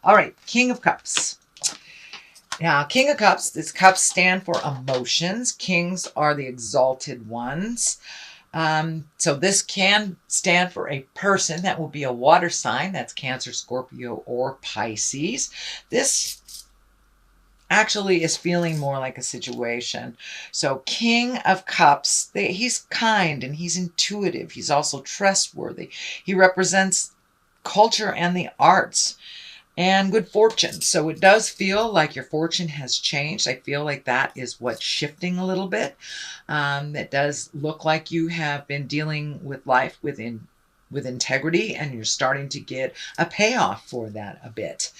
All right, King of Cups. Now, King of Cups, these cups stand for emotions. Kings are the exalted ones. So this can stand for a person. That will be a water sign. That's Cancer, Scorpio, or Pisces. This actually is feeling more like a situation. So King of Cups, he's kind and he's intuitive. He's also trustworthy. He represents culture and the arts and good fortune. So it does feel like your fortune has changed. I feel like that is what's shifting a little bit. It does look like you have been dealing with life with integrity, and you're starting to get a payoff for that a bit.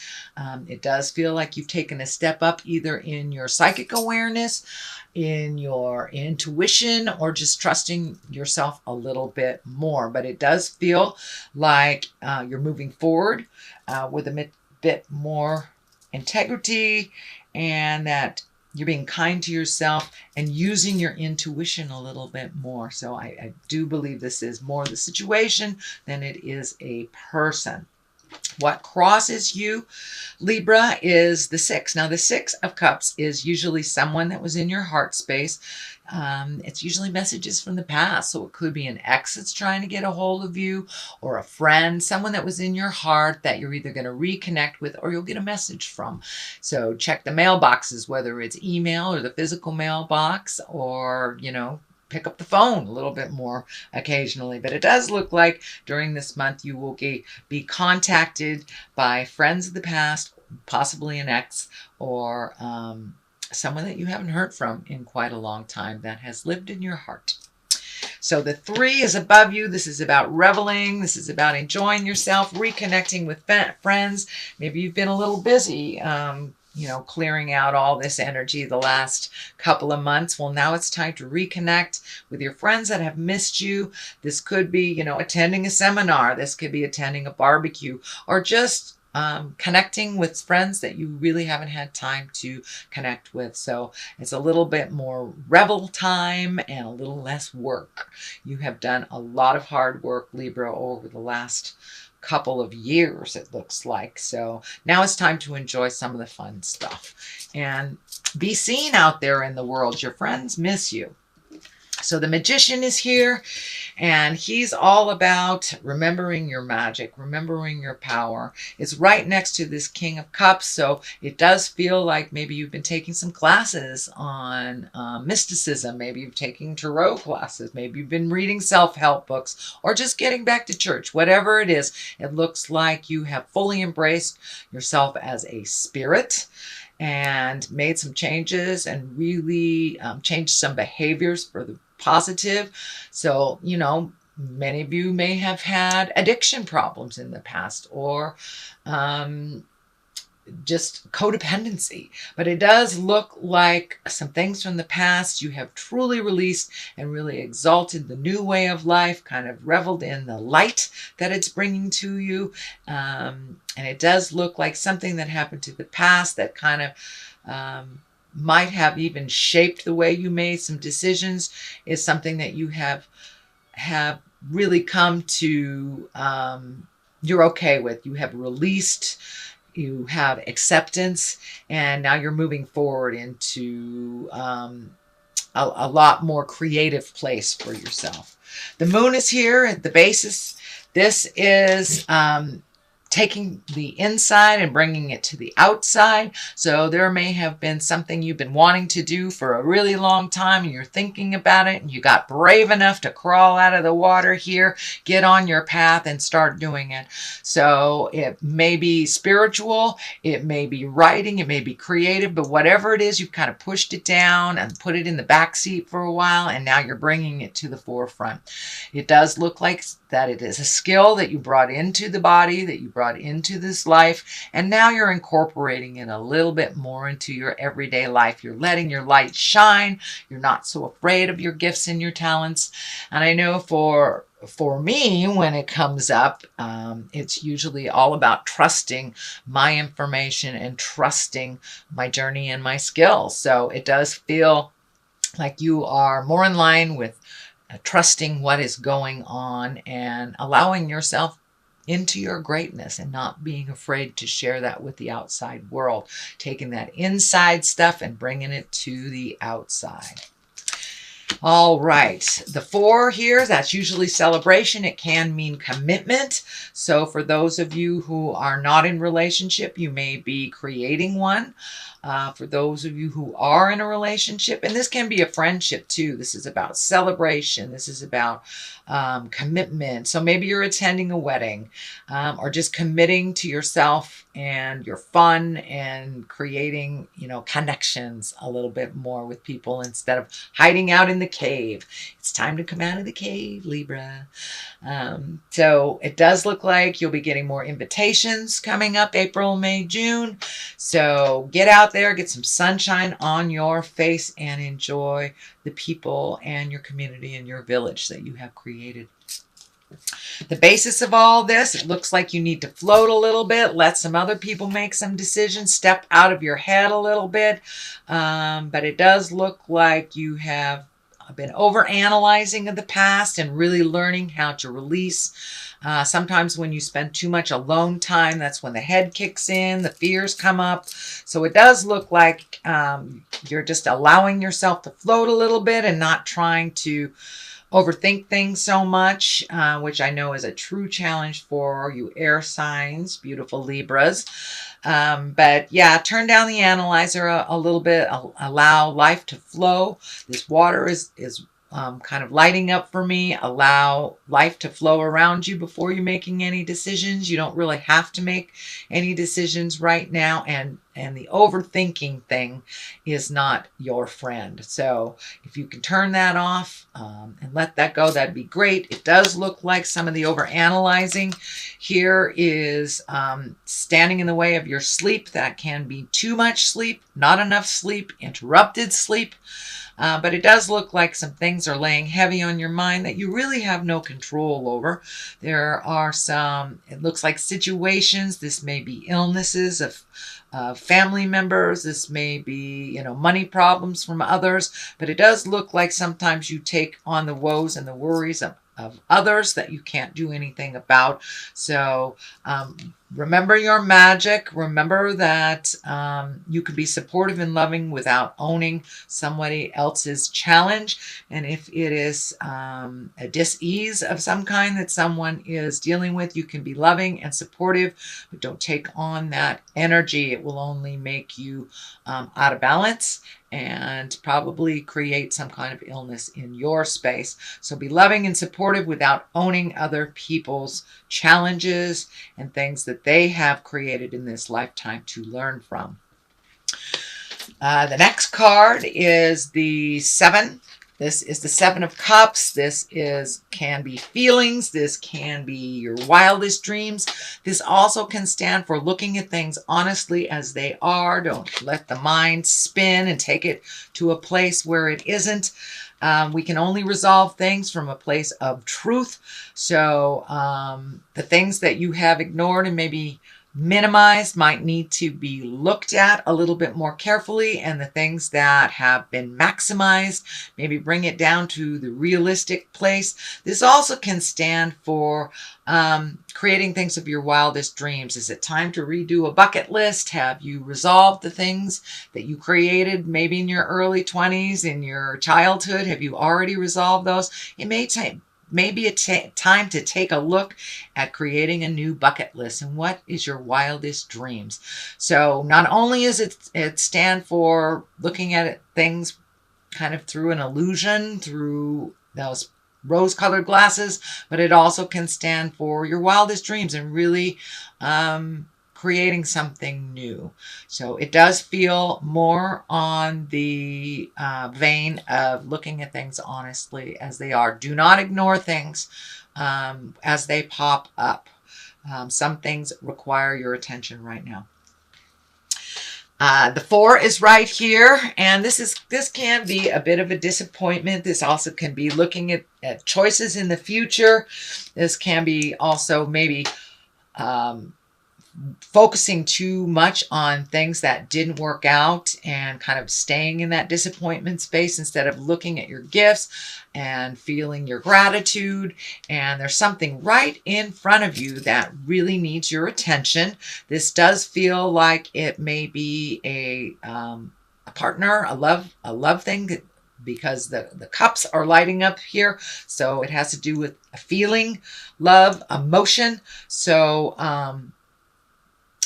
It does feel like you've taken a step up either in your psychic awareness, in your intuition, or just trusting yourself a little bit more. But it does feel like you're moving forward with a bit more integrity, and that you're being kind to yourself and using your intuition a little bit more. So I do believe this is more the situation than it is a person. What crosses you, Libra, is the 6. Now, the 6 of Cups is usually someone that was in your heart space. It's usually messages from the past. So it could be an ex that's trying to get a hold of you, or a friend, someone that was in your heart that you're either going to reconnect with or you'll get a message from. So check the mailboxes, whether it's email or the physical mailbox, or, pick up the phone a little bit more occasionally. But it does look like during this month you will be contacted by friends of the past, possibly an ex, or someone that you haven't heard from in quite a long time that has lived in your heart. So the 3 is above you. This is about reveling. This is about enjoying yourself, reconnecting with friends. Maybe you've been a little busy, clearing out all this energy the last couple of months. Well, now it's time to reconnect with your friends that have missed you. This could be, attending a seminar. This could be attending a barbecue, or just connecting with friends that you really haven't had time to connect with. So it's a little bit more revel time and a little less work. You have done a lot of hard work, Libra, over the last couple of years, it looks like. So now it's time to enjoy some of the fun stuff and be seen out there in the world. Your friends miss you. So the Magician is here, and he's all about remembering your magic, remembering your power. It's right next to this King of Cups, so it does feel like maybe you've been taking some classes on mysticism. Maybe you've taken tarot classes. Maybe you've been reading self-help books, or just getting back to church. Whatever it is, it looks like you have fully embraced yourself as a spirit and made some changes and really changed some behaviors for the positive. So, many of you may have had addiction problems in the past, or just codependency. But it does look like some things from the past you have truly released and really exalted the new way of life, kind of reveled in the light that it's bringing to you. And it does look like something that happened to the past that kind of might have even shaped the way you made some decisions is something that you have really come to, you're okay with. You have released, you have acceptance, and now you're moving forward into a lot more creative place for yourself. The Moon is here at the basis. This is taking the inside and bringing it to the outside. So there may have been something you've been wanting to do for a really long time, and you're thinking about it, and you got brave enough to crawl out of the water here, get on your path and start doing it. So it may be spiritual, it may be writing, it may be creative, but whatever it is, you've kind of pushed it down and put it in the back seat for a while, and now you're bringing it to the forefront. It does look like that it is a skill that you brought into the body, that you brought into this life, and now you're incorporating it a little bit more into your everyday life. You're letting your light shine. You're not so afraid of your gifts and your talents. And I know for me, when it comes up, it's usually all about trusting my information and trusting my journey and my skills. So it does feel like you are more in line with trusting what is going on and allowing yourself into your greatness and not being afraid to share that with the outside world, taking that inside stuff and bringing it to the outside. All right, the 4 here, that's usually celebration. It can mean commitment. So for those of you who are not in relationship, you may be creating one. For those of you who are in a relationship, and this can be a friendship too. This is about celebration. This is about commitment. So maybe you're attending a wedding or just committing to yourself and your fun and creating, connections a little bit more with people instead of hiding out in the cave. It's time to come out of the cave, Libra. So it does look like you'll be getting more invitations coming up April, May, June. So get out there, get some sunshine on your face, and enjoy the people and your community and your village that you have created. The basis of all this, it looks like you need to float a little bit, let some other people make some decisions, step out of your head a little bit. But it does look like you have been over-analyzing of the past and really learning how to release. Sometimes when you spend too much alone time, that's when the head kicks in, the fears come up. So it does look like you're just allowing yourself to float a little bit and not trying to overthink things so much, which I know is a true challenge for you air signs, beautiful Libras. But yeah, turn down the analyzer a little bit, allow life to flow. This water is kind of lighting up for me. Allow life to flow around you before you're making any decisions. You don't really have to make any decisions right now. And the overthinking thing is not your friend. So if you can turn that off and let that go, that'd be great. It does look like some of the overanalyzing here is standing in the way of your sleep. That can be too much sleep, not enough sleep, interrupted sleep. But it does look like some things are laying heavy on your mind that you really have no control over. There are some, it looks like situations. This may be illnesses of family members. This may be, money problems from others. But it does look like sometimes you take on the woes and the worries of others that you can't do anything about. So remember your magic. Remember that you can be supportive and loving without owning somebody else's challenge. And if it is a dis-ease of some kind that someone is dealing with, you can be loving and supportive, but don't take on that energy. It will only make you out of balance and probably create some kind of illness in your space. So be loving and supportive without owning other people's challenges and things that they have created in this lifetime to learn from. The next card is the 7. This is the 7 of Cups. This can be feelings. This can be your wildest dreams. This also can stand for looking at things honestly as they are. Don't let the mind spin and take it to a place where it isn't. We can only resolve things from a place of truth. So the things that you have ignored and maybe minimized might need to be looked at a little bit more carefully, and the things that have been maximized, maybe bring it down to the realistic place. This also can stand for creating things of your wildest dreams. Is it time to redo a bucket list? Have you resolved the things that you created maybe in your early 20s, in your childhood? Have you already resolved those? It may take maybe time to take a look at creating a new bucket list and what is your wildest dreams. So not only is it stand for looking at things kind of through an illusion, through those rose-colored glasses, but it also can stand for your wildest dreams and really creating something new. So it does feel more on the vein of looking at things honestly as they are. Do not ignore things as they pop up. Some things require your attention right now. The 4 is right here, and this can be a bit of a disappointment. This also can be looking at choices in the future. This can be also maybe focusing too much on things that didn't work out and kind of staying in that disappointment space instead of looking at your gifts and feeling your gratitude. And there's something right in front of you that really needs your attention. This does feel like it may be a partner, a love thing, because the cups are lighting up here. So it has to do with a feeling, love, emotion. So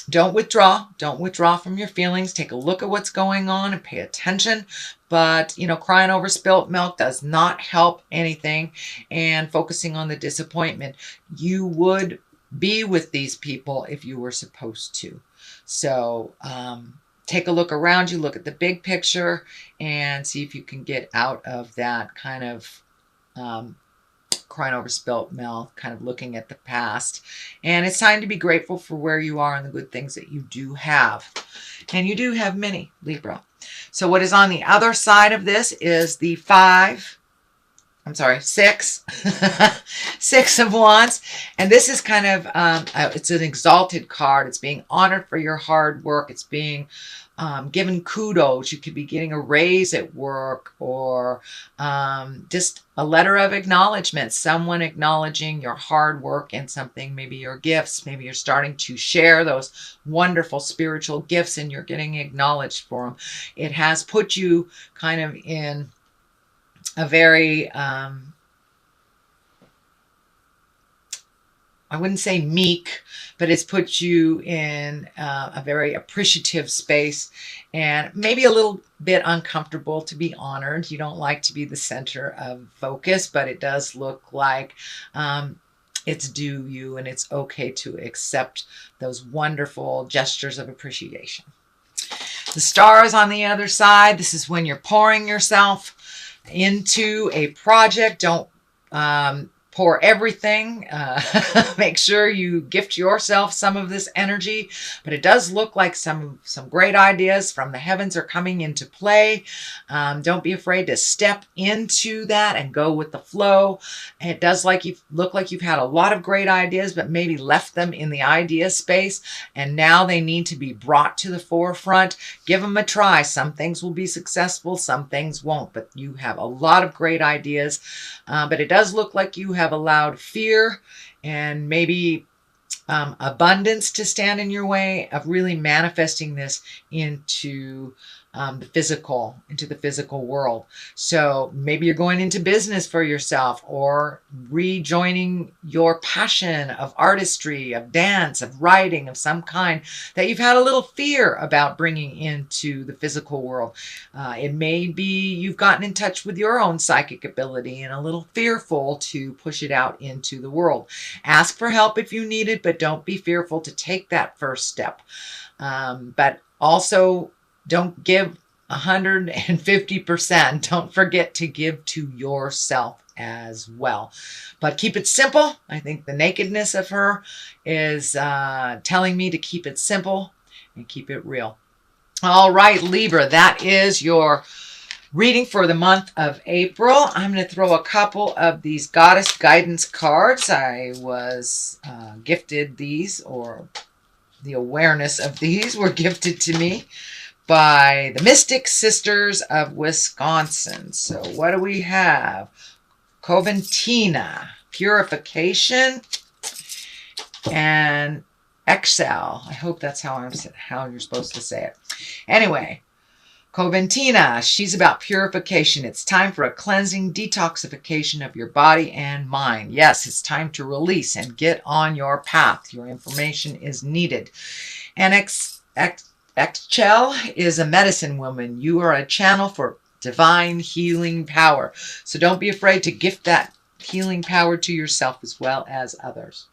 don't withdraw. Don't withdraw from your feelings. Take a look at what's going on and pay attention. But, crying over spilt milk does not help anything. And focusing on the disappointment. You would be with these people if you were supposed to. So take a look around you. Look at the big picture and see if you can get out of that kind of crying over spilt milk, kind of looking at the past. And it's time to be grateful for where you are and the good things that you do have. And you do have many, Libra. So what is on the other side of this is the six. Six of Wands. And this is kind of, it's an exalted card. It's being honored for your hard work. It's being given kudos. You could be getting a raise at work, or just a letter of acknowledgement. Someone acknowledging your hard work and something, maybe your gifts. Maybe you're starting to share those wonderful spiritual gifts and you're getting acknowledged for them. It has put you kind of in a very, I wouldn't say meek, but it's put you in a very appreciative space and maybe a little bit uncomfortable to be honored. You don't like to be the center of focus, but it does look like it's due you, and it's okay to accept those wonderful gestures of appreciation. The stars on the other side, this is when you're pouring yourself into a project. Don't pour everything. Make sure you gift yourself some of this energy. But it does look like some great ideas from the heavens are coming into play. Don't be afraid to step into that and go with the flow. It does look like you've had a lot of great ideas, but maybe left them in the idea space. And now they need to be brought to the forefront. Give them a try. Some things will be successful, some things won't. But you have a lot of great ideas. But it does look like you have allowed fear and maybe abundance to stand in your way of really manifesting this into the physical world. So maybe you're going into business for yourself, or rejoining your passion of artistry, of dance, of writing of some kind that you've had a little fear about bringing into the physical world. It may be you've gotten in touch with your own psychic ability and a little fearful to push it out into the world. Ask for help if you need it, but don't be fearful to take that first step. But also, don't give 150%. Don't forget to give to yourself as well. But keep it simple. I think the nakedness of her is telling me to keep it simple and keep it real. All right, Libra, that is your reading for the month of April. I'm going to throw a couple of these Goddess Guidance cards. I was gifted these, or the awareness of these were gifted to me by the Mystic Sisters of Wisconsin. So what do we have? Coventina, Purification, and Excel. I hope that's how you're supposed to say it. Anyway, Coventina, she's about purification. It's time for a cleansing detoxification of your body and mind. Yes, it's time to release and get on your path. Your information is needed. And Excel is a medicine woman. You are a channel for divine healing power. So don't be afraid to gift that healing power to yourself as well as others.